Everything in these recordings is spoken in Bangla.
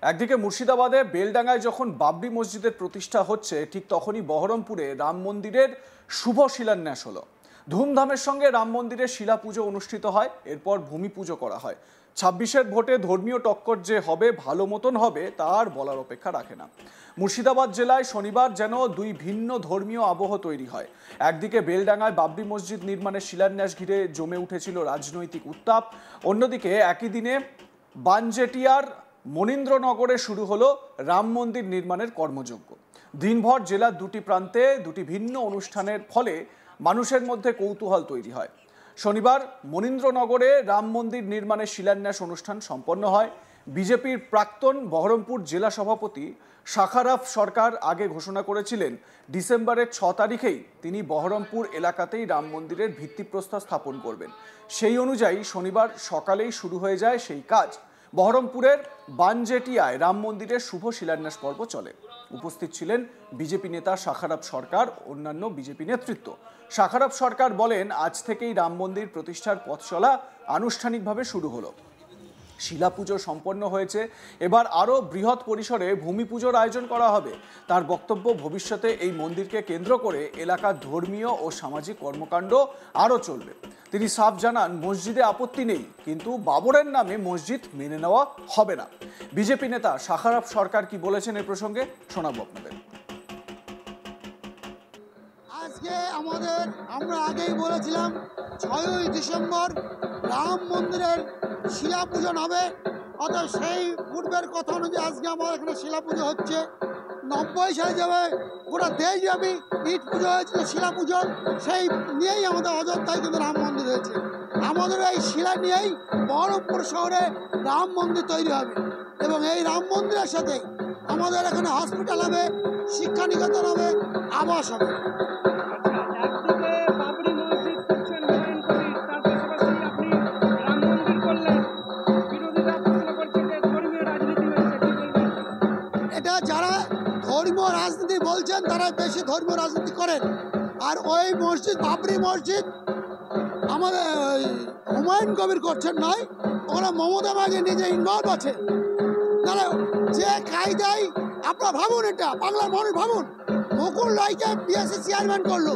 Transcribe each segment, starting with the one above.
একদিকে মুর্শিদাবাদে বেলডাঙ্গায় যখন বাবরি মসজিদের প্রতিষ্ঠা হচ্ছে, ঠিক তখনই বহরমপুরে রাম মন্দিরের শুভ শিলান্যাস হলো। ধুমধামের সঙ্গে রাম মন্দিরের শিলা পুজো অনুষ্ঠিত হয়, এরপর ভূমি পুজো করা হয়। 26-এর ভোটে ধর্মীয় টক্কর যে হবে, ভালো মতন হবে, তার বলার অপেক্ষা রাখে না। মুর্শিদাবাদ জেলায় শনিবার যেন দুই ভিন্ন ধর্মীয় আবহ তৈরি হয়। একদিকে বেলডাঙ্গায় বাবরি মসজিদ নির্মাণের শিলান্যাস ঘিরে জমে উঠেছিল রাজনৈতিক উত্তাপ, অন্যদিকে একই দিনে বানজেটিয়ার মনীন্দ্রনগরে শুরু হলো রাম মন্দির নির্মাণের কর্মযজ্ঞ। দিনভর জেলার দুটি প্রান্তে দুটি ভিন্ন অনুষ্ঠানের ফলে মানুষের মধ্যে কৌতূহল তৈরি হয়। শনিবার মনীন্দ্রনগরে রাম মন্দির নির্মাণের শিলান্যাস অনুষ্ঠান সম্পন্ন হয়। বিজেপির প্রাক্তন বহরমপুর জেলা সভাপতি শাখারাফ সরকার আগে ঘোষণা করেছিলেন ডিসেম্বরের 6 তারিখেই তিনি বহরমপুর এলাকাতেই রাম মন্দিরের ভিত্তিপ্রস্তর স্থাপন করবেন। সেই অনুযায়ী শনিবার সকালেই শুরু হয়ে যায় সেই কাজ। বহরমপুরের বানজেটিয়ায় রাম মন্দিরের শুভ শিলান্যাস পর্ব চলে। উপস্থিত ছিলেন বিজেপি নেতা শাখারাফ সরকার, অন্যান্য বিজেপি নেতৃত্ব। শাখারাফ সরকার বলেন, আজ থেকেই রাম মন্দির প্রতিষ্ঠার পথ চলা আনুষ্ঠানিকভাবে শুরু হলো। শিলা পুজো সম্পন্ন হয়েছে, এবার আরও বৃহৎ পরিসরে ভূমি পুজোর আয়োজন করা হবে। তার বক্তব্য, ভবিষ্যতে এই মন্দিরকে কেন্দ্র করে এলাকার ধর্মীয় ও সামাজিক কর্মকাণ্ড আরও চলবে। তিনি সাফ জানান, মসজিদে আপত্তি নেই, কিন্তু বাবরের নামে মসজিদ মেনে নেওয়া হবে না। বিজেপি নেতা শাখারাফ সরকার কি বলেছেন এ প্রসঙ্গে শোনাবো আপনাদের। আজকে আমরা আগেই বলেছিলাম 6ই ডিসেম্বর রাম মন্দিরের শিলা পূজন হবে। অর্থাৎ সেই পূর্বের কথা অনুযায়ী আজকে আমার এখানে শিলা পুজো হচ্ছে। 90 সালে যাবে গোটা দেশব্যাপী ইট পুজো হয়েছিল, শিলা পুজো সেই নিয়েই আমাদের অযোধ্যায় কিন্তু রাম মন্দির হয়েছে। আমাদের এই শিলা নিয়েই বহরমপুর শহরে রাম মন্দির তৈরি হবে এবং এই রাম মন্দিরের সাথে আমাদের এখানে হসপিটাল হবে, শিক্ষানিকেতন হবে, আবাস হবে। এটা যারা ধর্মীয় রাজনীতি বলছেন তারা বেশি ধর্মীয় রাজনীতি করেন। আর ওই মসজিদ, বাবরি মসজিদ আমাদের হুমায়ুন কবির করছেন নয়, ওরা মমতা ব্যানার্জি নিজে ইনভলভ আছে। তাহলে যে কায়দায় আপনারা ভাবুন, এটা বাংলার মানুষ ভাবুন, মুকুল রায়কে পিএসসি চেয়ারম্যান করলো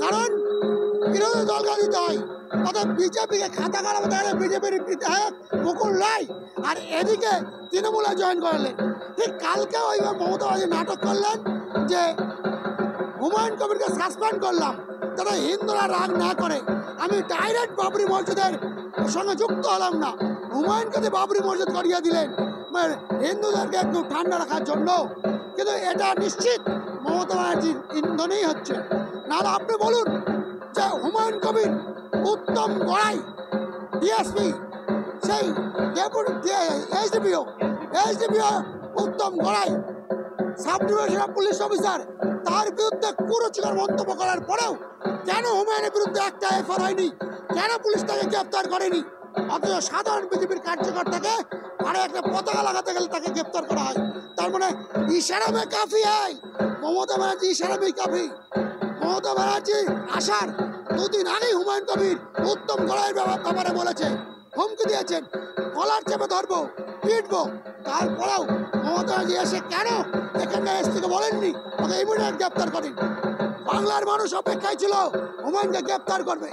কারণ বিরোধী দলকে দিতে হয়, অর্থাৎ বিজেপিকে খাতা খারাপ দেয় বিজেপির বিধায়ক মুকুল রায়, আর এদিকে তৃণমূলে জয়েন করালেন। ঠিক কালকে ওইভাবে মমতা ব্যানার্জি নাটক করলেন যে হুমায়ুন কবিরকে সাসপেন্ড করলাম, তারা হিন্দুরা রাগ না করে। আমি ডাইরেক্ট বাবরি মসজিদের সঙ্গে যুক্ত হলাম না, হুমায়ুন কবির বাবরি মসজিদ করিয়ে দিলেন হিন্দুদেরকে একটু ঠান্ডা রাখার জন্য। কিন্তু এটা নিশ্চিত মমতা ব্যানার্জির ইন্ধনেই হচ্ছে। নাহলে আপনি বলুন যে হুমায়ুন কবির, উত্তম গড়াই ডিএসপি, সেই SDPO Uttam Garai sub divisional police officer, তার বিরুদ্ধে কুরুচিকর মন্তব্য করার পরেও কেন হুমায়ুনের বিরুদ্ধে একটা এফআইআর হয়নি, কেন পুলিশ তাকে গ্রেপ্তার করেনি? অথচ সাধারণ বিজেপির কার্যকর্তাকে আরে একটা পতাকা লাগাতে গেলে তাকে গ্রেপ্তার করা হয়। তার মানে ইশারা মে কাফি হয়, মমতা ব্যানার্জি ইশারা মে কাফি। মমতা ব্যানার্জি আসার 2 দিন আগেই হুমায়ুন কবির উত্তম গড়াইয়ের ব্যাপারে বলেছে, হুমকি দিয়েছেন, কলার চেপে ধরবো, পিটবো। তারপরেও মমতা ব্যানার্জি এসে কেন এখানকার এসপিকে বলেননি ওকে ইমিডিয়েট গ্রেপ্তার করেন? বাংলার মানুষ অপেক্ষায় ছিল হুমায়ুনকে গ্রেপ্তার করবে।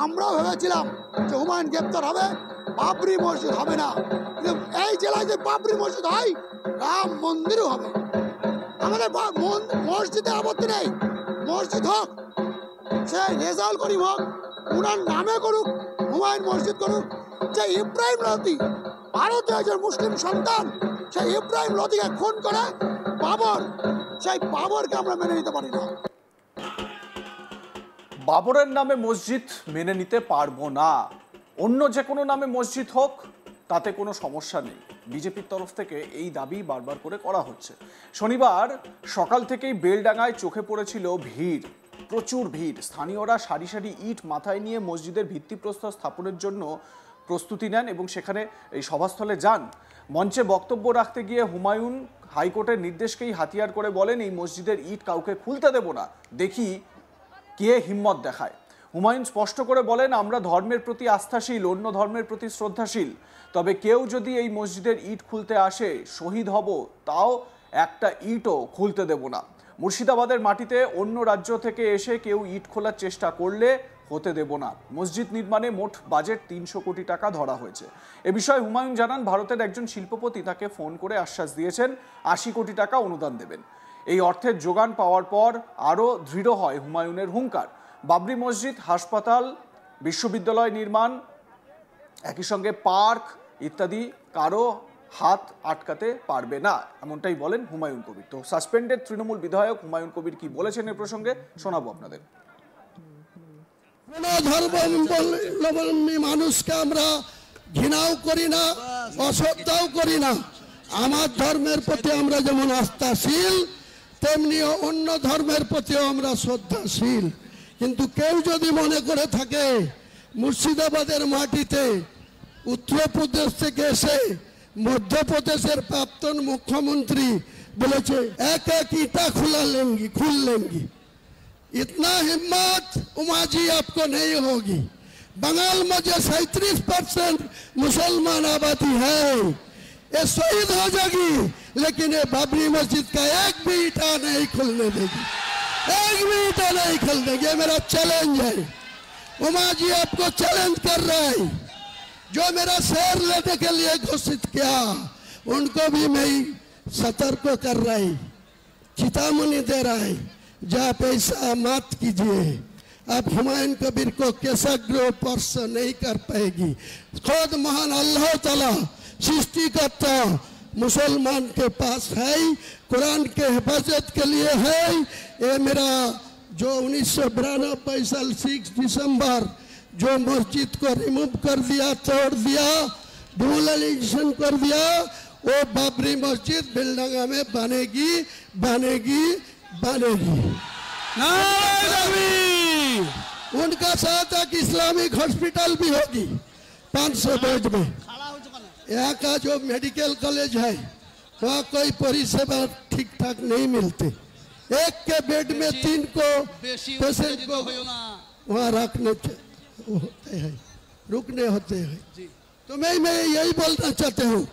আমরাও ভেবেছিলাম যে হুমায়ুন গ্রেপ্তার হবে, বাবরি মসজিদ হবে না। কিন্তু এই জেলায় যে বাবরি মসজিদ হয়, রাম মন্দিরও হবে। আমাদের মসজিদে আপত্তি নেই, মসজিদ হোক, সে রেজাউল করিম হোক, উনার নামে করুক, হুমায়ুন মসজিদ করুক। যে ইব্রাহিম লোধি ভারতীয় একজন মুসলিম সন্তান, সেই ইব্রাহিম লোধিকে খুন করে বাবর, সেই বাবরকে আমরা মেনে নিতে পারি না। বাবরের নামে মসজিদ মেনে নিতে পারবো না, অন্য যে কোনো নামে মসজিদ হোক, তাতে কোনো সমস্যা নেই। বিজেপির তরফ থেকে এই দাবি বারবার করে করা হচ্ছে। শনিবার সকাল থেকেই বেলডাঙ্গায় চোখে পড়েছিল ভিড়, প্রচুর ভিড়। স্থানীয়রা সারি সারি ইট মাথায় নিয়ে মসজিদের ভিত্তিপ্রস্তর স্থাপনের জন্য প্রস্তুতি নেন এবং সেখানে এই সভাস্থলে যান। মঞ্চে বক্তব্য রাখতে গিয়ে হুমায়ুন হাইকোর্টের নির্দেশকেই হাতিয়ার করে বলেন, এই মসজিদের ইট কাউকে খুলতে দেব না, দেখি কে হিম্মত দেখায়। হুমায়ুন স্পষ্ট করে বলেন, আমরা ধর্মের প্রতি আস্থাশীল, অন্য ধর্মের প্রতি শ্রদ্ধাশীল, তবে কেউ যদি এই মসজিদের ইট খুলতে আসে শহীদ হব, তাও একটা ইটও খুলতে দেব না। মুর্শিদাবাদের মাটিতে অন্য রাজ্য থেকে এসে কেউ ইট খোলার চেষ্টা করলে হতে দেব না। মসজিদ নির্মাণে মোট বাজেট 300 কোটি টাকা ধরা হয়েছে। এ বিষয়ে হুমায়ুন জানান, ভারতের একজন শিল্পপতি তাকে ফোন করে আশ্বাস দিয়েছেন 80 কোটি টাকা অনুদান দেবেন। এই অর্থের যোগান পাওয়ার পর আরও দৃঢ় হয় হুমায়ুনের হুঙ্কার। বাবরি মসজিদ, হাসপাতাল, বিশ্ববিদ্যালয় নির্মাণ, একই সঙ্গে পার্ক ইত্যাদি কারো হাত আটকাতে পারবে না, এমনটাই বলেন হুমায়ুন কবির। তো সাসপেন্ডেড তৃণমূল বিধায়ক হুমায়ুন কবির কি বলেছেন এ প্রসঙ্গে শোনাবো আপনাদের। কোন ধর্মাবলম্বী মানুষকে আমরা ঘৃণাও করি না, অশ্রদ্ধাও করি না। আমার ধর্মের প্রতি আমরা যেমন আস্থাশীল, তেমনি অন্য ধর্মের প্রতিও আমরা শ্রদ্ধাশীল। কিন্তু কেউ যদি মনে করে থাকে মুর্শিদাবাদের মাটিতে উত্তরপ্রদেশ থেকে এসে মধ্যপ্রদেশের প্রাক্তন মুখ্যমন্ত্রী বলেছে এক এক ইটা খুল লেंगी, इतना हिम्मत उमा जी आपको नहीं होगी। बंगाल में जो 37% मुसलमान आबादी है, ये शहीद हो जाएगी, लेकिन ये बाबरी मस्जिद का एक भी ईटा नहीं खुलने देगी, एक भी ईटा नहीं खुलने देगी। ये मेरा चैलेंज है। उमा जी आपको चैलेंज कर रहा है। जो मेरा शेर लेने के लिए घोषित किया, उनको भी मैं सतर्क कर रहा है, चेतावनी दे रहा है, जब ऐसा मत कीजिए। अब हुमायूं कबीर को केसग्र स्पर्श नहीं कर पाएगी। खुद महान अल्लाह ताला सृष्टिकर्ता मुसलमान के पास है, कुरान के हिफाजत के लिए है। ये मेरा जो 1992 साल 6 दिसंबर जो मस्जिद को रिमूव कर दिया, तोड़ दिया, डिमोलिशन कर दिया, वो बाबरी मस्जिद बेलडंगा में बनेगी बनेगी बनेगी। उनका साथ एक इस्लामिक हॉस्पिटल भी होगी 500 बेड में। यहाँ का जो मेडिकल कॉलेज है वहाँ कोई परिसेवा ठीक ठाक नहीं मिलते। एक के बेड में 3 को पेशेंट को वहाँ रखने रुकने होते हैं। तो मैं यही बोलना चाहता हूँ,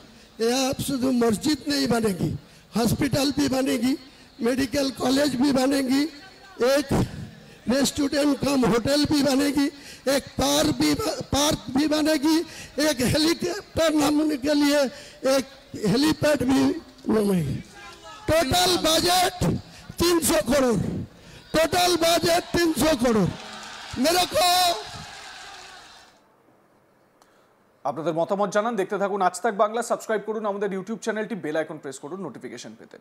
यहाँ शुद्ध मस्जिद नहीं बनेगी, हॉस्पिटल भी बनेगी, मेडिकल कॉलेज भी बनेगी, एक रेस्टोरेंट कम होटल भी बनेगी, एक पार्क भी बनेगी, एक हेलीकॉप्टर नामने के लिए एक हेलीपैड भी बनेगी। Total budget 300 crore, total budget 300 crore. मेरे को আপনাদের মতামত জানান, দেখতে থাকুন আজ তাক বাংলা। সাবস্ক্রাইব করুন আমাদের ইউটিউব চ্যানেলটি, বেল আইকন প্রেস করুন নোটিফিকেশন পেতে।